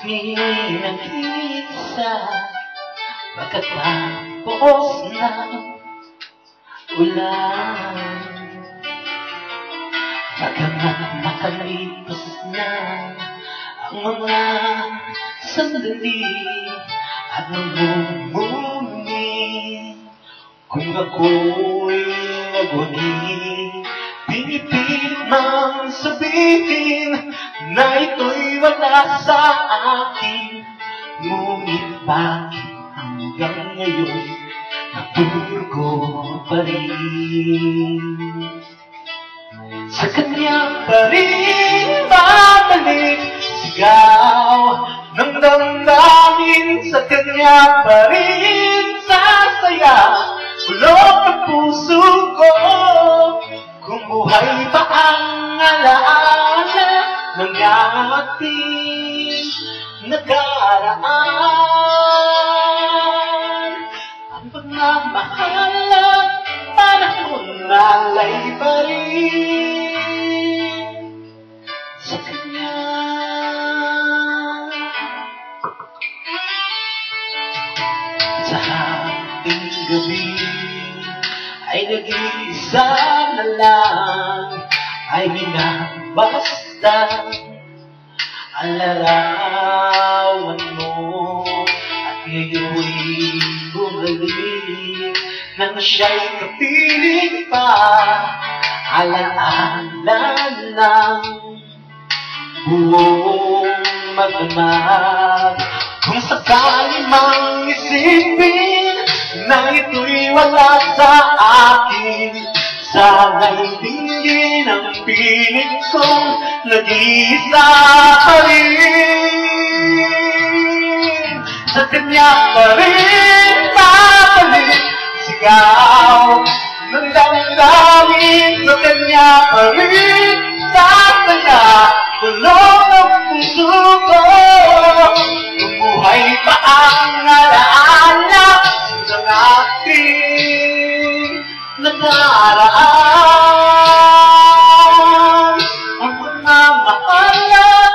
Pinag-isa pagkatapos ng ulan. Baka makalipas na ang mga sandali at namumuni. Kung ako'y naguni, pinipilit mang sabihin na ito'y wala sa akin. Ngunit bakit hanggang ngayon natutulgo pa rin? Sa kanya pa rin babalik, sigaw ng damdamin. Sa kanya pa rin sasaya, bulok ang puso ko. Kung buhay pa ang alaala ng ating nakaraan, ang pagmamahal at panahon nalay pa rin sa kanya. Sa ating gabi ay nag-iisa na lang, ay binabasta ang larawan mo. At ngayon'y bumalik nang siya'y kapiling pa, alaala ng buong magdamag. Kung sakali mang isipin na ito'y wala sa akin, sana'y tingin ang pilit kong nag-iisa pa rin. Sa kanya pa rin babalik, sigaw ng damdamin. Sa kanya pa rin sasaya, bulong ang puso ko. Kung buhay pa ang alaala ng ating nakaraan, ang pagmamahal at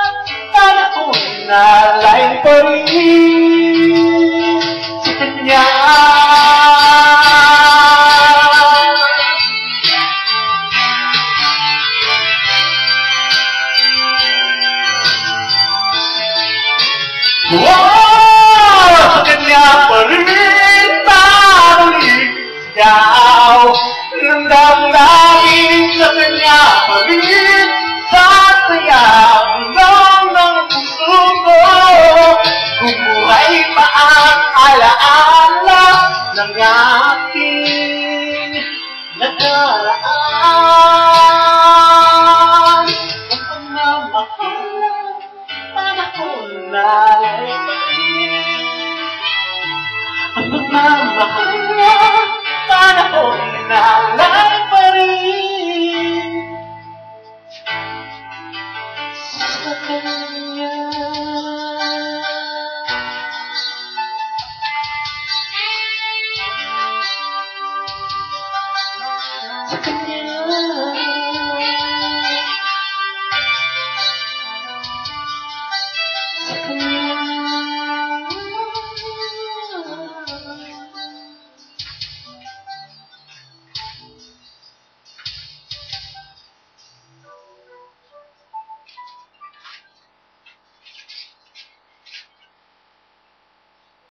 panahon nalay pa rin sa kanya. Sa kanya pa rin babalik, sigaw ng damdamin. Sa kanya pa rin sasaya, bulong ng puso ko. Kung buhay pa ang alaala ng ating nakaraan, ang pagmamahal, panahon nalay pa rin. Ang pagmamahal, panahon nalay pa rin sa kanya. Sa kanya.